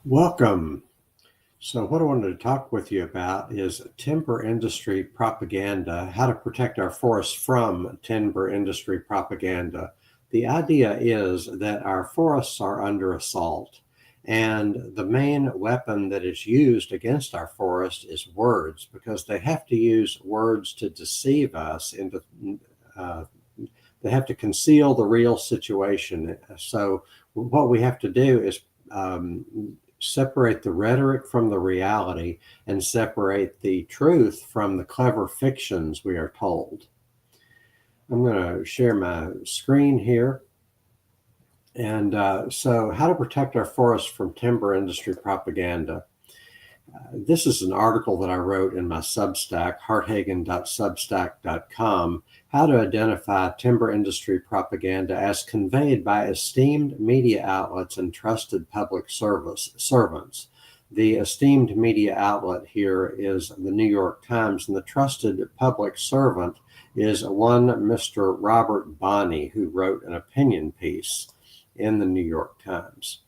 Welcome. So what I wanted to talk with you about is timber industry propaganda, how to protect our forests from timber industry propaganda. The idea is that our forests are under assault, and the main weapon that is used against our forest is words, because they have to use words to deceive us into uh, they have to conceal the real situation. So what we have to do is separate the rhetoric from the reality and separate the truth from the clever fictions we are told. I'm going to share my screen here. And so how to protect our forests from timber industry propaganda. This is an article that I wrote in my Substack, harthagen.substack.com, how to identify timber industry propaganda as conveyed by esteemed media outlets and trusted public servants. The esteemed media outlet here is the New York Times, and the trusted public servant is one Mr. Robert Bonney, who wrote an opinion piece in the New York Times.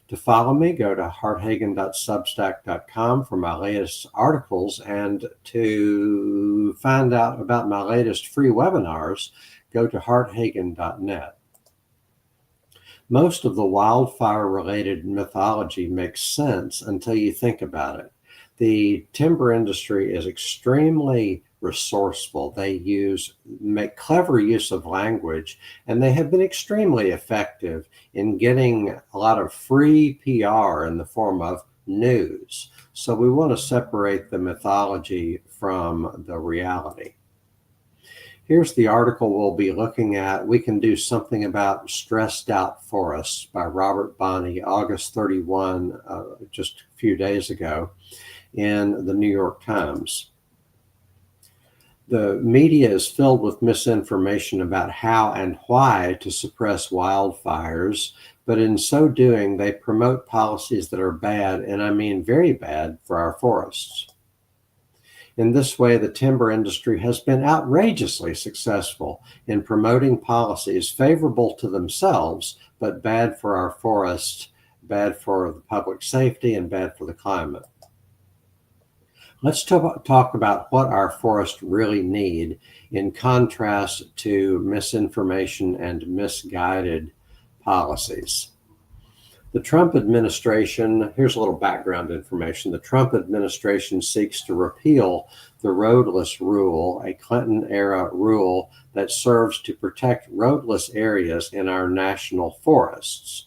To follow me, go to harthagen.substack.com for my latest articles, and to find out about my latest free webinars, go to harthagen.net. Most of the wildfire-related mythology makes sense until you think about it. The timber industry is extremely resourceful. They make clever use of language, and they have been extremely effective in getting a lot of free PR in the form of news. So we want to separate the mythology from the reality. Here's the article we'll be looking at. We Can Do Something About Stressed Out Forests by Robert Bonney, August 31, just a few days ago, in the New York Times. The media is filled with misinformation about how and why to suppress wildfires, but in so doing, they promote policies that are bad, and I mean very bad, for our forests. In this way, the timber industry has been outrageously successful in promoting policies favorable to themselves, but bad for our forests, bad for the public safety, and bad for the climate. Let's talk about what our forests really need in contrast to misinformation and misguided policies. The Trump administration, here's a little background information. The Trump administration seeks to repeal the roadless rule, a Clinton-era rule that serves to protect roadless areas in our national forests.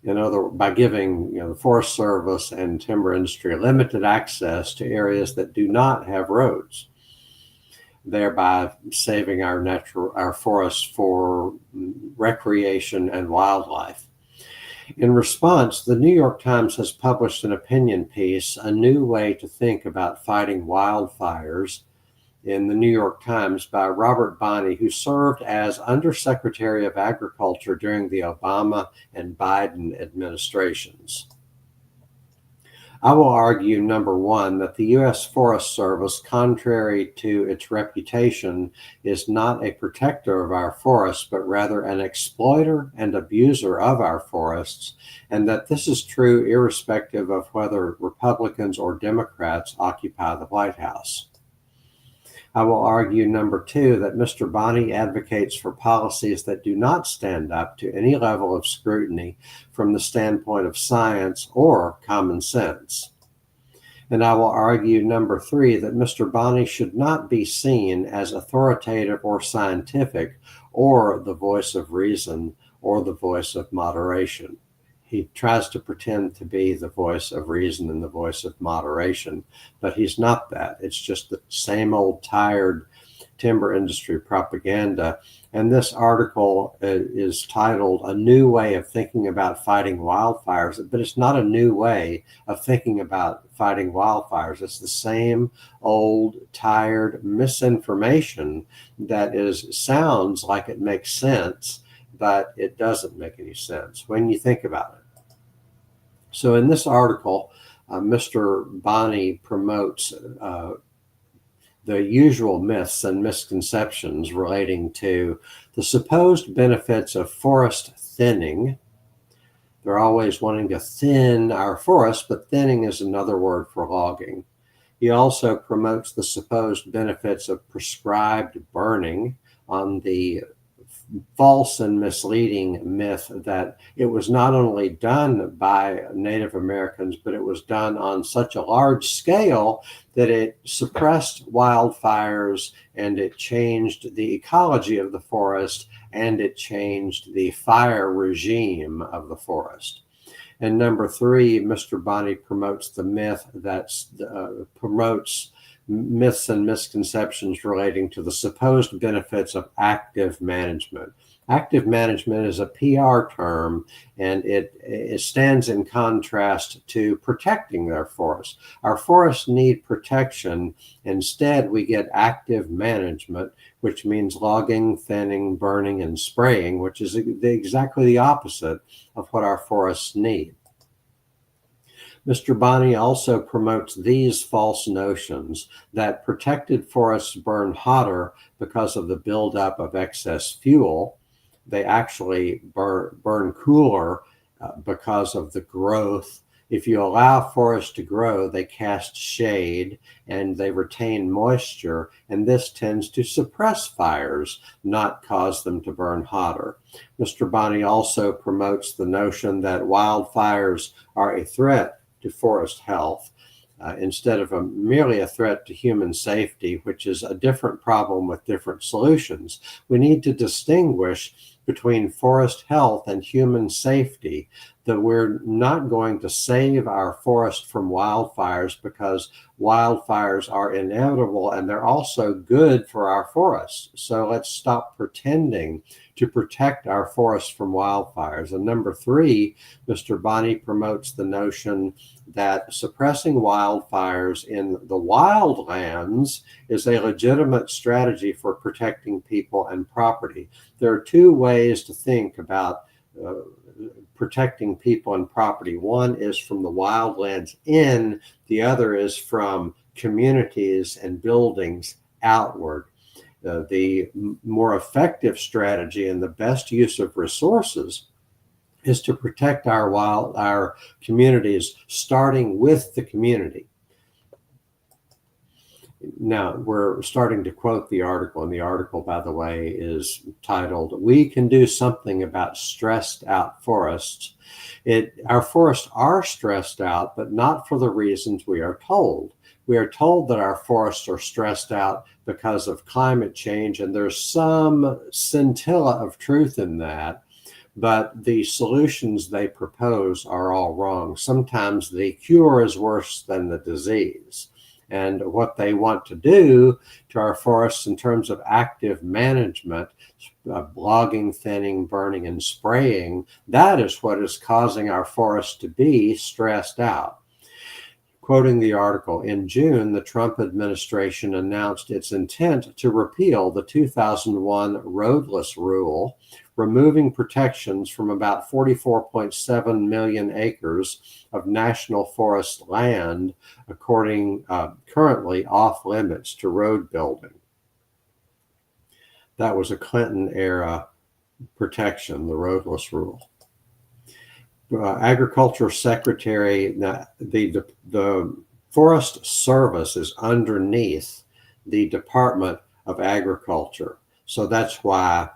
By giving the Forest Service and timber industry limited access to areas that do not have roads, thereby saving our forests for recreation and wildlife. In response, the New York Times has published an opinion piece, A New Way to Think About Fighting Wildfires, in the New York Times by Robert Bonney, who served as Undersecretary of Agriculture during the Obama and Biden administrations. I will argue, number one, that the U.S. Forest Service, contrary to its reputation, is not a protector of our forests, but rather an exploiter and abuser of our forests, and that this is true irrespective of whether Republicans or Democrats occupy the White House. I will argue, number two, that Mr. Bonney advocates for policies that do not stand up to any level of scrutiny from the standpoint of science or common sense. And I will argue, number three, that Mr. Bonney should not be seen as authoritative or scientific, or the voice of reason, or the voice of moderation. He tries to pretend to be the voice of reason and the voice of moderation, but he's not that. It's just the same old tired timber industry propaganda. And this article is titled A New Way of Thinking About Fighting Wildfires, but it's not a new way of thinking about fighting wildfires. It's the same old tired misinformation that sounds like it makes sense, but it doesn't make any sense when you think about it. So in this article, Mr. Bonney promotes the usual myths and misconceptions relating to the supposed benefits of forest thinning, They're always wanting to thin our forests, but thinning is another word for logging. He also promotes the supposed benefits of prescribed burning on the false and misleading myth that it was not only done by Native Americans, but it was done on such a large scale that it suppressed wildfires and it changed the ecology of the forest and it changed the fire regime of the forest. And number three, Mr. Bonney promotes the myth that promotes myths and misconceptions relating to the supposed benefits of active management. Active management is a PR term, and it stands in contrast to protecting their forests. Our forests need protection. Instead, we get active management, which means logging, thinning, burning, and spraying, which is exactly the opposite of what our forests need. Mr. Bonney also promotes these false notions that protected forests burn hotter because of the buildup of excess fuel. They actually burn cooler because of the growth. If you allow forests to grow, they cast shade and they retain moisture, and this tends to suppress fires, not cause them to burn hotter. Mr. Bonney also promotes the notion that wildfires are a threat to forest health instead of merely a threat to human safety, which is a different problem with different solutions. We need to distinguish between forest health and human safety, that we're not going to save our forest from wildfires because wildfires are inevitable and they're also good for our forests. So let's stop pretending to protect our forests from wildfires. And number three, Mr. Bonney promotes the notion that suppressing wildfires in the wildlands is a legitimate strategy for protecting people and property. There are two ways to think about protecting people and property. One is from the wildlands in, the other is from communities and buildings outward. The more effective strategy and the best use of resources is to protect our communities, starting with the community. Now, we're starting to quote the article, and the article, by the way, is titled, "We Can Do Something About Stressed Out Forests." Our forests are stressed out, but not for the reasons we are told. We are told that our forests are stressed out because of climate change, and there's some scintilla of truth in that, but the solutions they propose are all wrong. Sometimes the cure is worse than the disease. And what they want to do to our forests in terms of active management, logging, thinning, burning, and spraying, that is what is causing our forests to be stressed out. Quoting the article, in June, the Trump administration announced its intent to repeal the 2001 roadless rule, removing protections from about 44.7 million acres of national forest land, currently off limits to road building. That was a Clinton era protection, the roadless rule. Agriculture Secretary, the Forest Service is underneath the Department of Agriculture. So that's why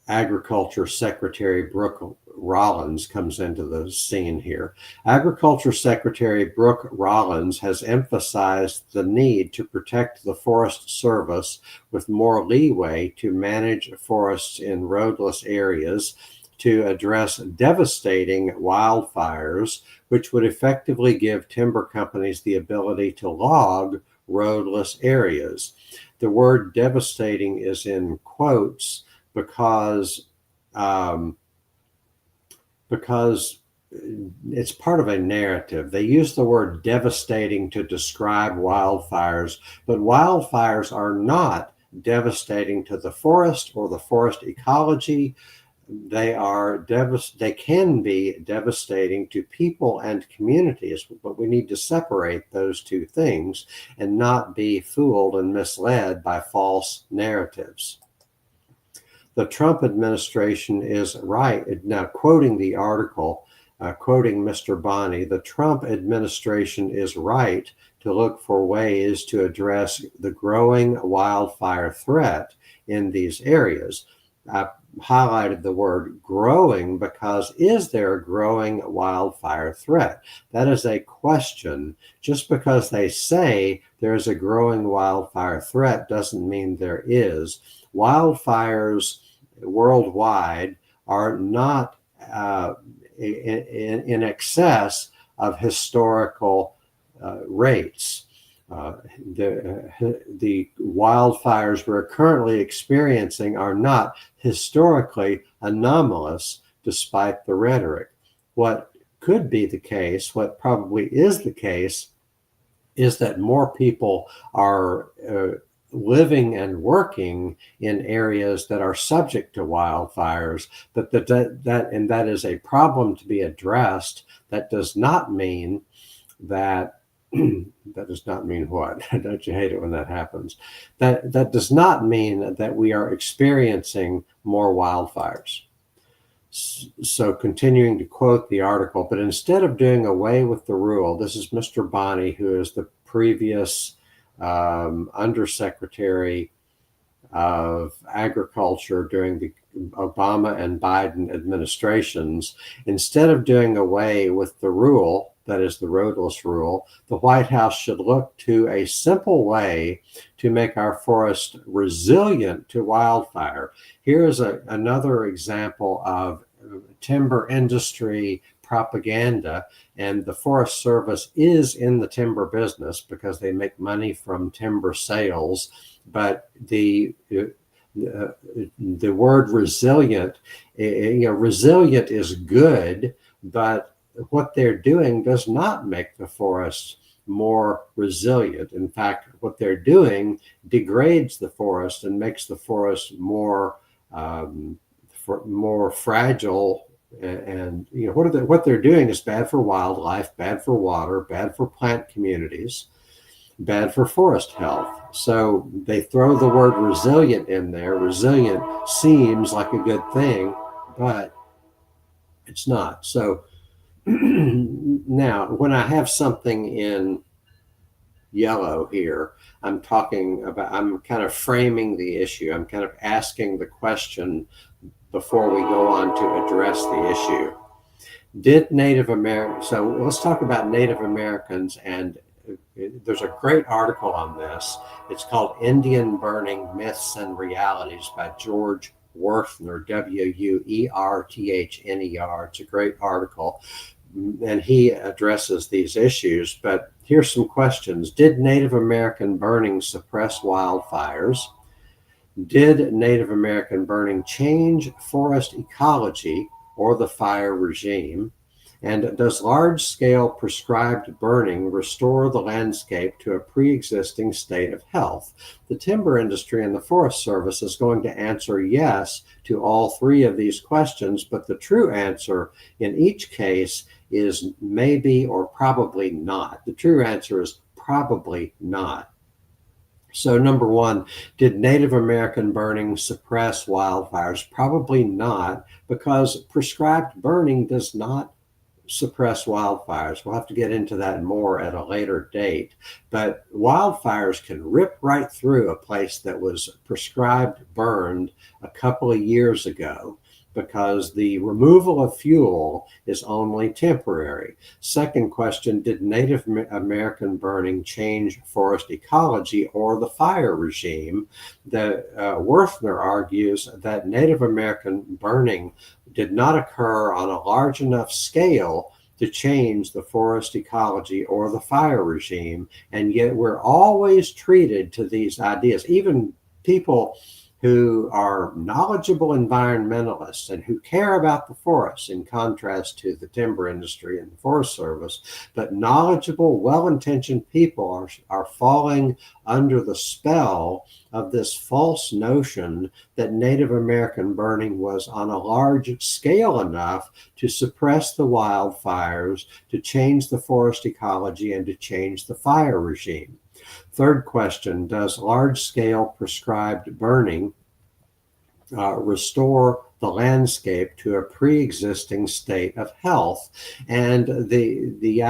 Agriculture Secretary Brooke Rollins comes into the scene here. Agriculture Secretary Brooke Rollins has emphasized the need to protect the Forest Service with more leeway to manage forests in roadless areas, to address devastating wildfires, which would effectively give timber companies the ability to log roadless areas. The word devastating is in quotes because it's part of a narrative. They use the word devastating to describe wildfires, but wildfires are not devastating to the forest or the forest ecology. They can be devastating to people and communities, but we need to separate those two things and not be fooled and misled by false narratives. The Trump administration is right. Now, quoting the article, quoting Mr. Bonney, the Trump administration is right to look for ways to address the growing wildfire threat in these areas. I highlighted the word growing because is there a growing wildfire threat? That is a question. Just because they say there's a growing wildfire threat doesn't mean there is. Wildfires worldwide are not in excess of historical rates. The wildfires we're currently experiencing are not historically anomalous, despite the rhetoric. What could be the case, what probably is the case, is that more people are living and working in areas that are subject to wildfires, but that is a problem to be addressed. That does not mean that that does not mean what? Don't you hate it when that happens? That does not mean that we are experiencing more wildfires. So continuing to quote the article, but instead of doing away with the rule, this is Mr. Bonney, who is the previous undersecretary of agriculture during the Obama and Biden administrations. Instead of doing away with the rule, that is the roadless rule, the White House should look to a simple way to make our forest resilient to wildfire. Here is another example of timber industry propaganda, and the Forest Service is in the timber business because they make money from timber sales, but the word resilient, resilient is good, but what they're doing does not make the forest more resilient. In fact, what they're doing degrades the forest and makes the forest more fragile. And what they're doing is bad for wildlife, bad for water, bad for plant communities, bad for forest health. So they throw the word resilient in there. Resilient seems like a good thing, but it's not. So now, when I have something in yellow here, I'm kind of framing the issue. I'm kind of asking the question before we go on to address the issue. Did Native Americans, so let's talk about Native Americans, and there's a great article on this. It's called Indian Burning Myths and Realities by George Werthner, Werthner. It's a great article, and he addresses these issues. But here's some questions. Did Native American burning suppress wildfires? Did Native American burning change forest ecology or the fire regime? And does large-scale prescribed burning restore the landscape to a pre-existing state of health? The timber industry and the Forest Service is going to answer yes to all three of these questions, but the true answer in each case is maybe or probably not. The true answer is probably not. So number one, did Native American burning suppress wildfires? Probably not, because prescribed burning does not suppress wildfires. We'll have to get into that more at a later date. But wildfires can rip right through a place that was prescribed burned a couple of years ago, because the removal of fuel is only temporary. Second question, did Native American burning change forest ecology or the fire regime? Werthner argues that Native American burning did not occur on a large enough scale to change the forest ecology or the fire regime, and yet we're always treated to these ideas. Even people who are knowledgeable environmentalists and who care about the forests, in contrast to the timber industry and the Forest Service, but knowledgeable, well-intentioned people are falling under the spell of this false notion that Native American burning was on a large scale enough to suppress the wildfires, to change the forest ecology, and to change the fire regime. Third question, does large-scale prescribed burning restore the landscape to a pre-existing state of health? And the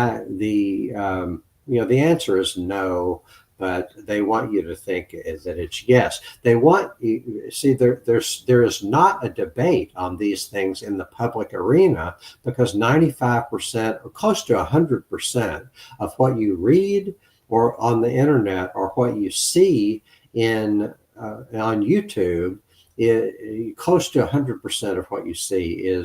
answer is no, but they want you to think that it's yes. They want you see there is not a debate on these things in the public arena, because 95% or close to 100% of what you read or on the internet or what you see on YouTube, close to 100% of what you see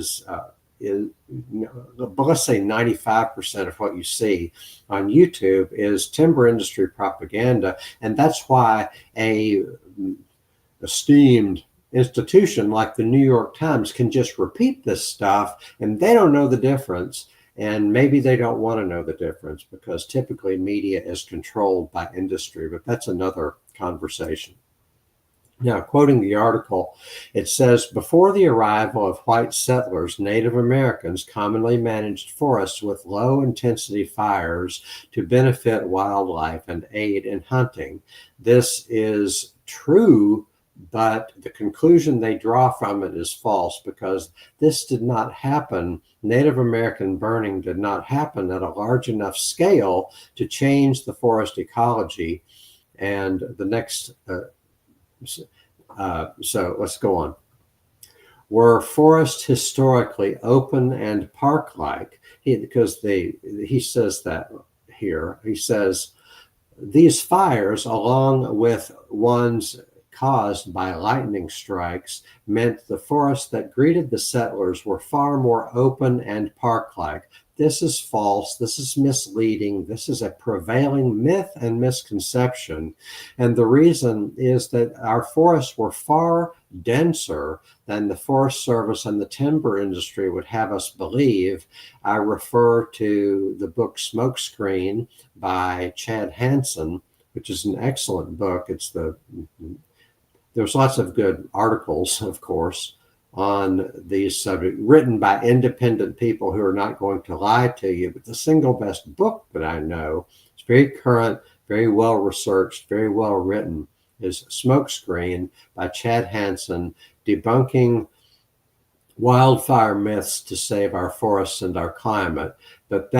but let's say 95% of what you see on YouTube is timber industry propaganda. And that's why a esteemed institution like the New York Times can just repeat this stuff, and they don't know the difference. And maybe they don't want to know the difference, because typically media is controlled by industry, but that's another conversation. Now, quoting the article, it says, before the arrival of white settlers, Native Americans commonly managed forests with low-intensity fires to benefit wildlife and aid in hunting. This is true, but the conclusion they draw from it is false, because this did not happen. Native American burning did not happen at a large enough scale to change the forest ecology. And the next so let's go on. Were forests historically open and park-like? He says that here. He says, these fires, along with ones caused by lightning strikes, meant the forests that greeted the settlers were far more open and park-like. This is false. This is misleading. This is a prevailing myth and misconception. And the reason is that our forests were far denser than the Forest Service and the timber industry would have us believe. I refer to the book Smokescreen by Chad Hansen, which is an excellent book. There's lots of good articles, of course, on these subjects, written by independent people who are not going to lie to you. But the single best book that I know, it's very current, very well researched, very well written, is Smokescreen by Chad Hansen, debunking wildfire myths to save our forests and our climate. But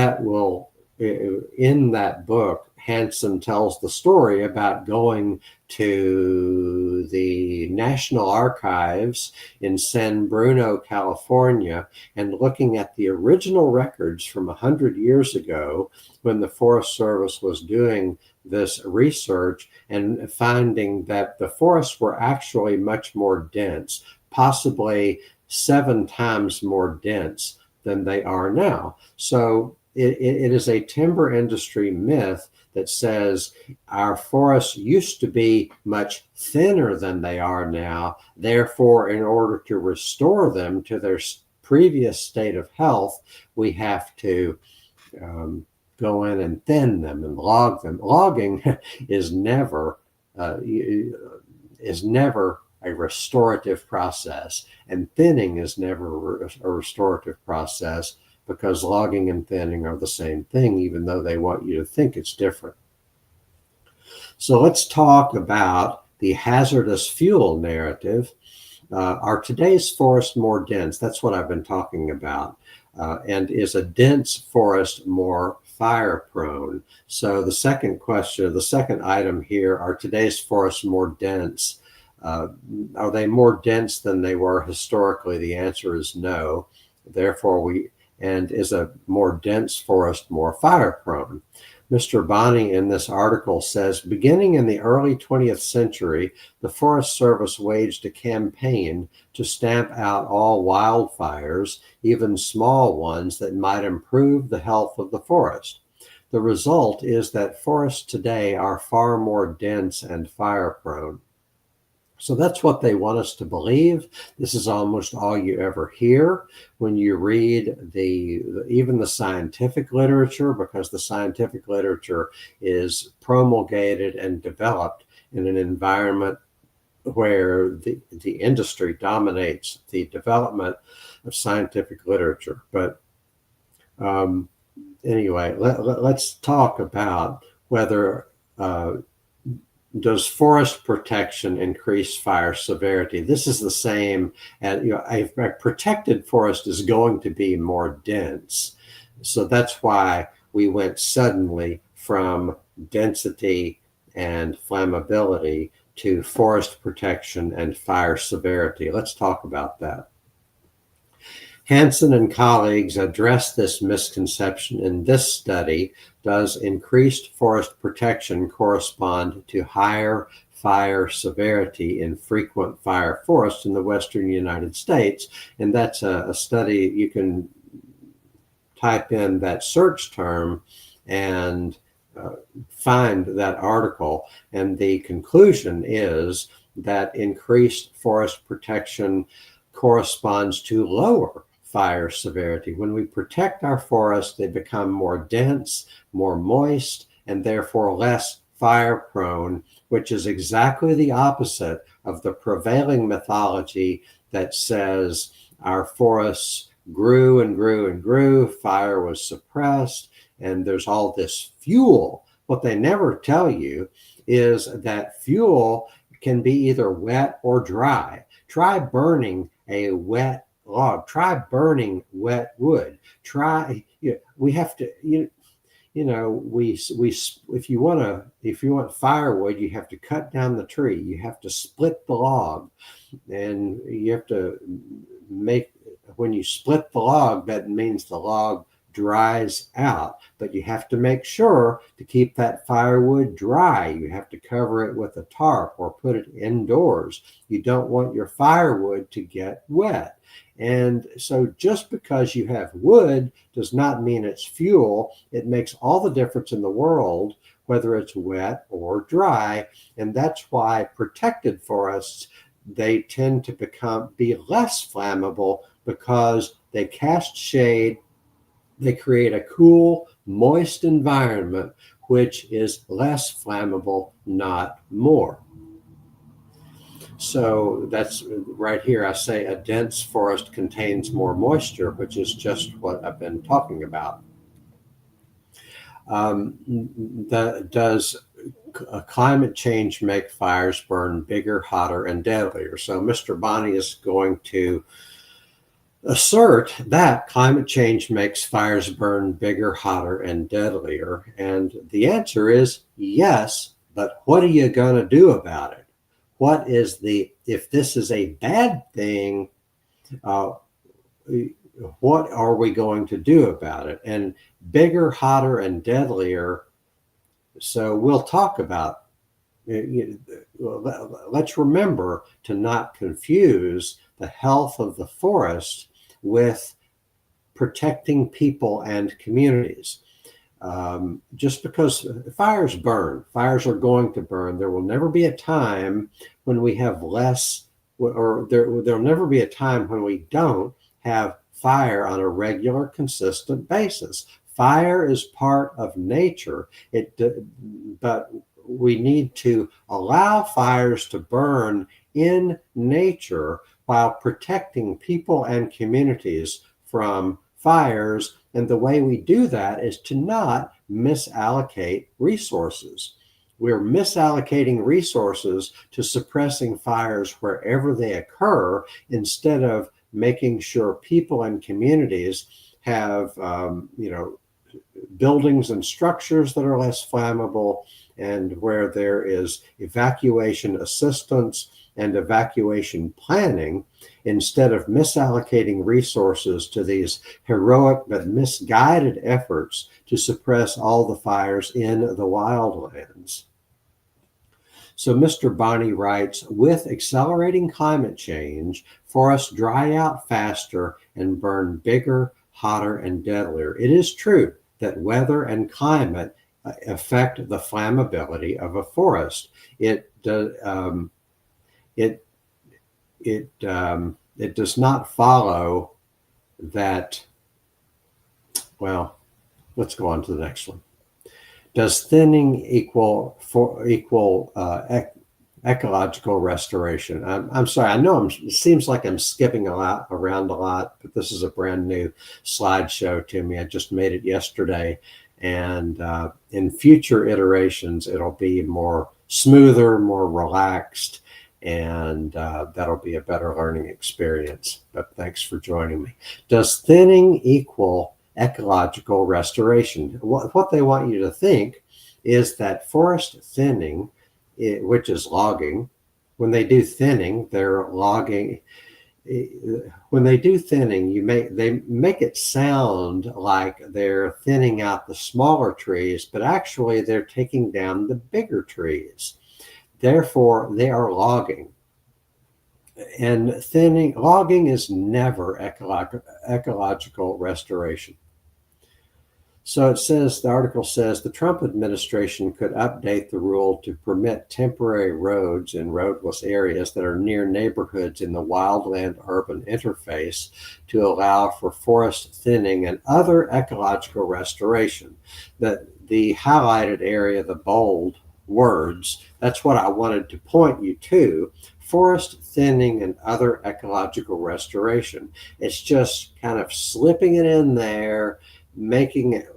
in that book, Hansen tells the story about going to the National Archives in San Bruno, California, and looking at the original records from 100 years ago when the Forest Service was doing this research, and finding that the forests were actually much more dense, possibly 7 times more dense than they are now. So it is a timber industry myth that says our forests used to be much thinner than they are now. Therefore, in order to restore them to their previous state of health, we have to go in and thin them and log them. Logging is never a restorative process, and thinning is never a restorative process, because logging and thinning are the same thing, even though they want you to think it's different. So let's talk about the hazardous fuel narrative. Are today's forests more dense? That's what I've been talking about. And is a dense forest more fire prone? So the second question, the second item here, are today's forests more dense? Are they more dense than they were historically? The answer is no. Therefore, and is a more dense forest more fire prone? Mr. Bonney in this article says, beginning in the early 20th century, the Forest Service waged a campaign to stamp out all wildfires, even small ones that might improve the health of the forest. The result is that forests today are far more dense and fire prone. So that's what they want us to believe. This is almost all you ever hear when you read even the scientific literature, because the scientific literature is promulgated and developed in an environment where the industry dominates the development of scientific literature. But anyway, let's talk about whether does forest protection increase fire severity? This is the same as, a protected forest is going to be more dense. So that's why we went suddenly from density and flammability to forest protection and fire severity. Let's talk about that. Hansen and colleagues addressed this misconception in this study. Does increased forest protection correspond to higher fire severity in frequent fire forests in the western United States? And that's a study. You can type in that search term and find that article. And the conclusion is that increased forest protection corresponds to lower fire severity. When we protect our forests, they become more dense, more moist, and therefore less fire prone, which is exactly the opposite of the prevailing mythology that says our forests grew and grew and grew, fire was suppressed, and there's all this fuel. What they never tell you is that fuel can be either wet or dry. Try burning a wet log. Try burning wet wood. We have to, if you want firewood, you have to cut down the tree. You have to split the log, and you have to when you split the log, that means the log dries out, but you have to make sure to keep that firewood dry. You have to cover it with a tarp or put it indoors. You don't want your firewood to get wet. And so just because you have wood does not mean it's fuel. It makes all the difference in the world, whether it's wet or dry. And that's why protected forests, they tend to be less flammable because they cast shade. They create a cool, moist environment, which is less flammable, not more. So that's right here. I say a dense forest contains more moisture, which is just what I've been talking about. Does climate change make fires burn bigger, hotter, and deadlier? So Mr. Bonney is going to assert that climate change makes fires burn bigger, hotter, and deadlier. And the answer is yes, but what are you going to do about it? If this is a bad thing, what are we going to do about it? And bigger, hotter, and deadlier. So we'll talk about, let's remember to not confuse the health of the forest with protecting people and communities. Just because fires burn, fires are going to burn. There will never be a time when we have less, or there'll never be a time when we don't have fire on a regular, consistent basis. Fire is part of nature. But we need to allow fires to burn in nature while protecting people and communities from fires. And the way we do that is to not misallocate resources. We're misallocating resources to suppressing fires wherever they occur, instead of making sure people and communities have, buildings and structures that are less flammable, and where there is evacuation assistance and evacuation planning, instead of misallocating resources to these heroic but misguided efforts to suppress all the fires in the wildlands. So Mr. Bonney writes, with accelerating climate change, forests dry out faster and burn bigger, hotter, and deadlier. It is true that weather and climate affect the flammability of a forest. It does not follow that. Well, let's go on to the next one. Does thinning equal ecological restoration? I'm sorry. I know it seems like I'm skipping around a lot, but this is a brand new slideshow to me. I just made it yesterday, and in future iterations, it'll be more smoother, more relaxed, and that'll be a better learning experience. But thanks for joining me. Does thinning equal ecological restoration? What they want you to think is that forest thinning, which is logging, when they do thinning, they're logging. When they do thinning, they make it sound like they're thinning out the smaller trees, but actually they're taking down the bigger trees. Therefore, they are logging. And logging is never ecological restoration. So the article says the Trump administration could update the rule to permit temporary roads in roadless areas that are near neighborhoods in the wildland-urban interface to allow for forest thinning and other ecological restoration. The highlighted area, the bold words, that's what I wanted to point you to. Forest thinning and other ecological restoration. It's just kind of slipping it in there, making it,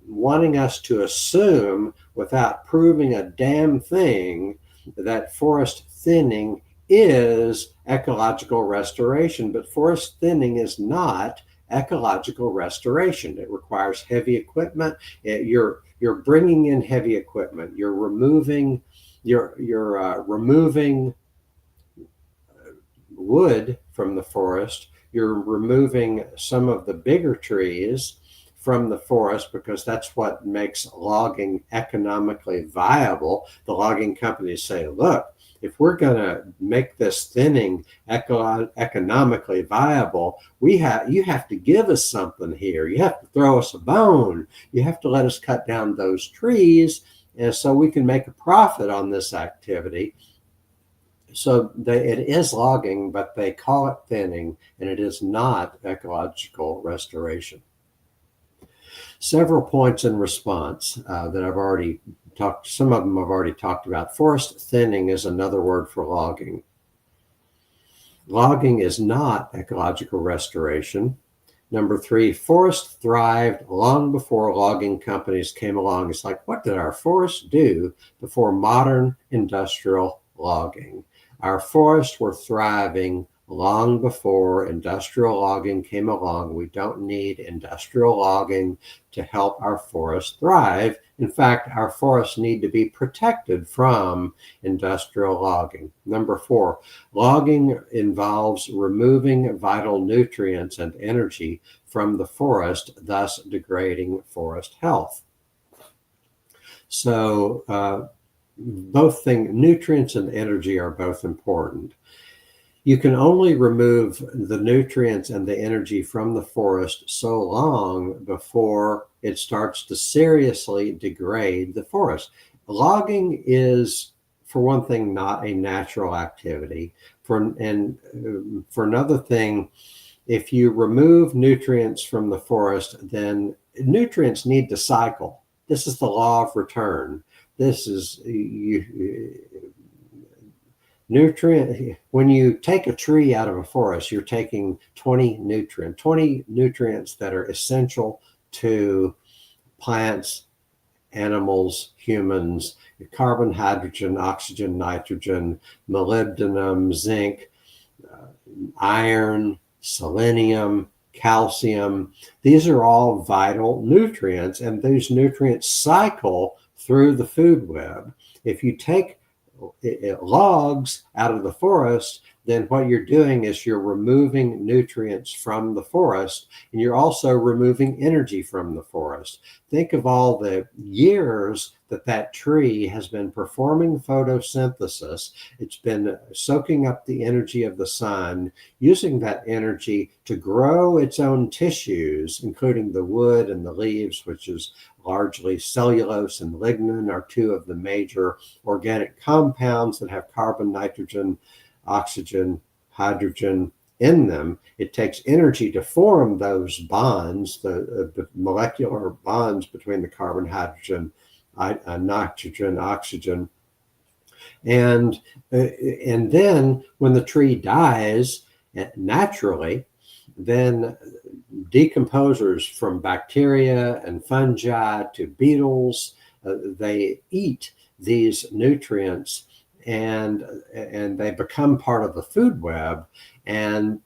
wanting us to assume without proving a damn thing that forest thinning is ecological restoration. But forest thinning is not ecological restoration. It requires heavy equipment. You're bringing in heavy equipment. You're removing wood from the forest. You're removing some of the bigger trees from the forest because that's what makes logging economically viable. The logging companies say, look, if we're going to make this thinning economically viable, you have to give us something here. You have to throw us a bone. You have to let us cut down those trees, and so we can make a profit on this activity. So it is logging, but they call it thinning, and it is not ecological restoration. Several points in response that I've already talked, some of them I've already talked about. Forest thinning is another word for logging. Logging is not ecological restoration. Number 3, forests thrived long before logging companies came along. It's like, what did our forests do before modern industrial logging? Our forests were thriving long before industrial logging came along. We don't need industrial logging to help our forests thrive. In fact, our forests need to be protected from industrial logging. Number 4, logging involves removing vital nutrients and energy from the forest, thus degrading forest health. So both things, nutrients and energy, are both important. You can only remove the nutrients and the energy from the forest so long before it starts to seriously degrade the forest. Logging is, for one thing, not a natural activity. For another thing, if you remove nutrients from the forest, then nutrients need to cycle. This is the law of return. This is nutrient. When you take a tree out of a forest, you're taking 20 nutrients that are essential to plants, animals, humans: carbon, hydrogen, oxygen, nitrogen, molybdenum, zinc, iron, selenium, calcium. These are all vital nutrients, and those nutrients cycle through the food web. If you take logs out of the forest, then what you're doing is you're removing nutrients from the forest, and you're also removing energy from the forest. Think of all the years that tree has been performing photosynthesis. It's been soaking up the energy of the sun, using that energy to grow its own tissues, including the wood and the leaves, which is largely cellulose and lignin, are two of the major organic compounds that have carbon, nitrogen, oxygen, hydrogen in them. It takes energy to form those bonds, the molecular bonds between the carbon, hydrogen, nitrogen, oxygen. And then when the tree dies naturally, then decomposers from bacteria and fungi to beetles, they eat these nutrients, and they become part of the food web, and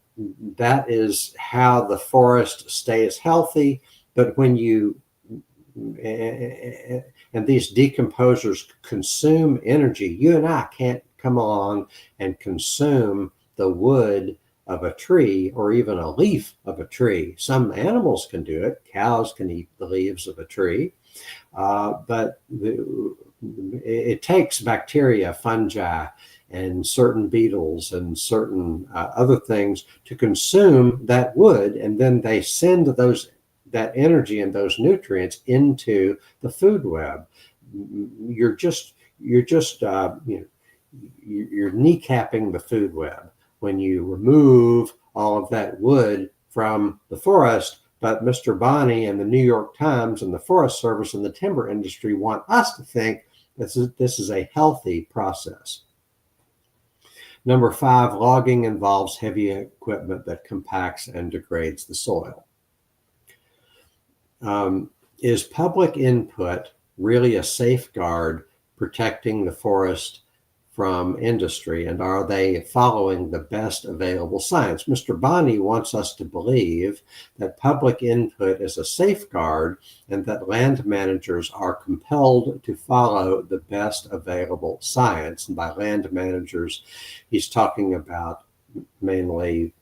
that is how the forest stays healthy. But when you and these decomposers consume energy, you and I can't come along and consume the wood of a tree or even a leaf of a tree. Some animals can do it. Cows can eat the leaves of a tree, but it takes bacteria, fungi, and certain beetles and certain other things to consume that wood, and then they send that energy and those nutrients into the food web. You're kneecapping the food web when you remove all of that wood from the forest. But Mr. Bonney and the New York Times and the Forest Service and the timber industry want us to think this is a healthy process. Number 5, logging involves heavy equipment that compacts and degrades the soil. Is public input really a safeguard protecting the forest from industry, and are they following the best available science? Mr. Bonney wants us to believe that public input is a safeguard and that land managers are compelled to follow the best available science. And by land managers, he's talking about mainly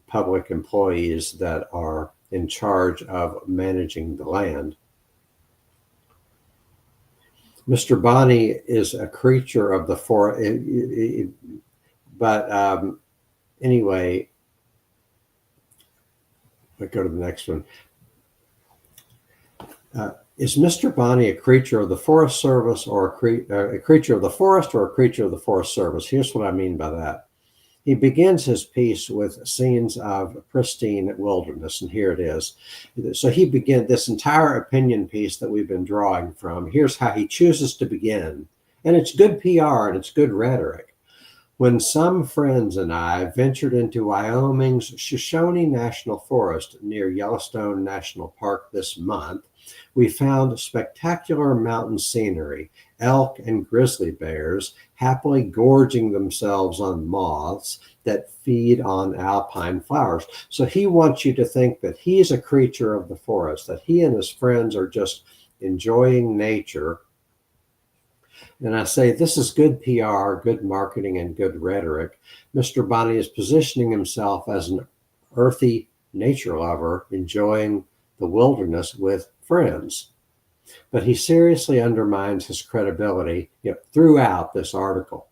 public employees that are in charge of managing the land. Mr. Bonney is a creature of the forest, but anyway, let's go to the next one. Is Mr. Bonney a creature of the Forest Service or a creature of the forest or a creature of the Forest Service? Here's what I mean by that. He begins his piece with scenes of pristine wilderness, and here it is. So he began this entire opinion piece that we've been drawing from. Here's how he chooses to begin. And it's good PR and it's good rhetoric. When some friends and I ventured into Wyoming's Shoshone National Forest near Yellowstone National Park this month, we found spectacular mountain scenery, elk and grizzly bears happily gorging themselves on moths that feed on alpine flowers. So he wants you to think that he's a creature of the forest, that he and his friends are just enjoying nature. And I say, this is good PR, good marketing, and good rhetoric. Mr. Bonney is positioning himself as an earthy nature lover, enjoying the wilderness with friends. But he seriously undermines his credibility throughout this article.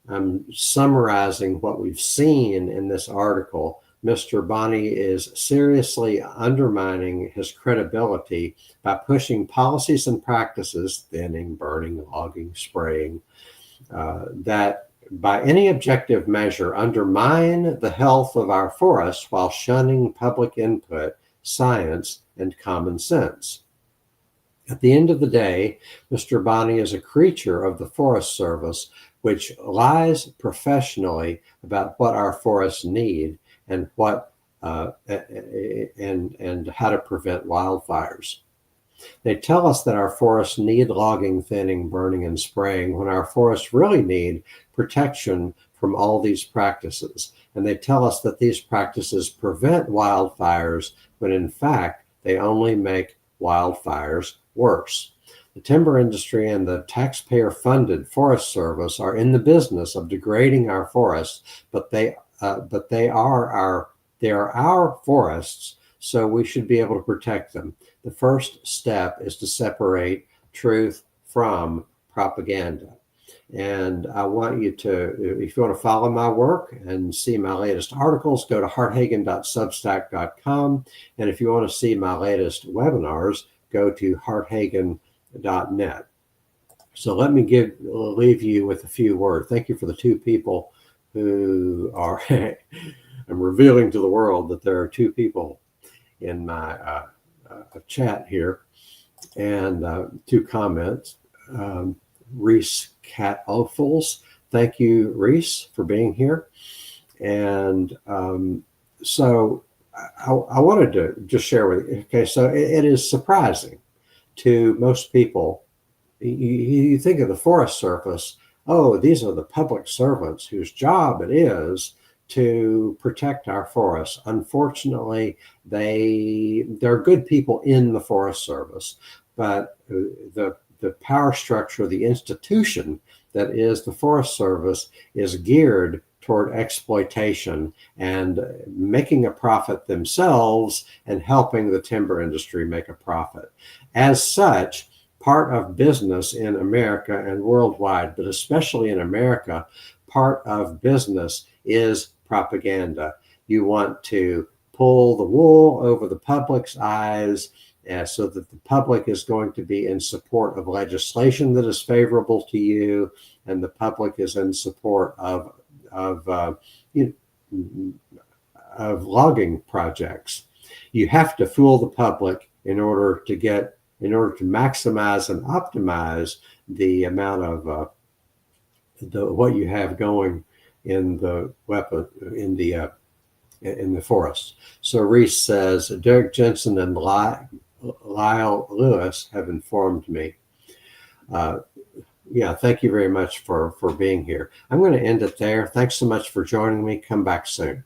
I'm summarizing what we've seen in this article. Mr. Bonney is seriously undermining his credibility by pushing policies and practices, thinning, burning, logging, spraying, that by any objective measure undermine the health of our forests while shunning public input, science, and common sense. At the end of the day, Mr. Bonney is a creature of the Forest Service, which lies professionally about what our forests need and what and how to prevent wildfires. They tell us that our forests need logging, thinning, burning, and spraying when our forests really need protection from all these practices. And they tell us that these practices prevent wildfires when in fact they only make wildfires worse. The timber industry and the taxpayer-funded Forest Service are in the business of degrading our forests, but they are our forests, so we should be able to protect them. The first step is to separate truth from propaganda. And I want you to, if you want to follow my work and see my latest articles, go to harthagen.substack.com. And if you want to see my latest webinars, go to harthagen.net. So let me leave you with a few words. Thank you for the two people who are, I'm revealing to the world that there are two people in my chat here, and two comments. Reese Cat-Ophuls. Thank you, Reese, for being here. And so I wanted to just share with you. Okay, so it is surprising to most people you think of the Forest Service. Oh, these are the public servants whose job it is to protect our forests. Unfortunately, there are good people in the Forest Service, but the power structure, the institution that is the Forest Service, is geared toward exploitation and making a profit themselves and helping the timber industry make a profit. As such, part of business in America and worldwide, but especially in America, part of business is propaganda. You want to pull the wool over the public's eyes so that the public is going to be in support of legislation that is favorable to you, and the public is in support of you know, of logging projects. You have to fool the public in order to maximize and optimize the amount of what you have going in the forest. So Reese says, Derek Jensen and Lyle Lewis have informed me. Yeah, thank you very much for being here. I'm going to end it there. Thanks so much for joining me. Come back soon.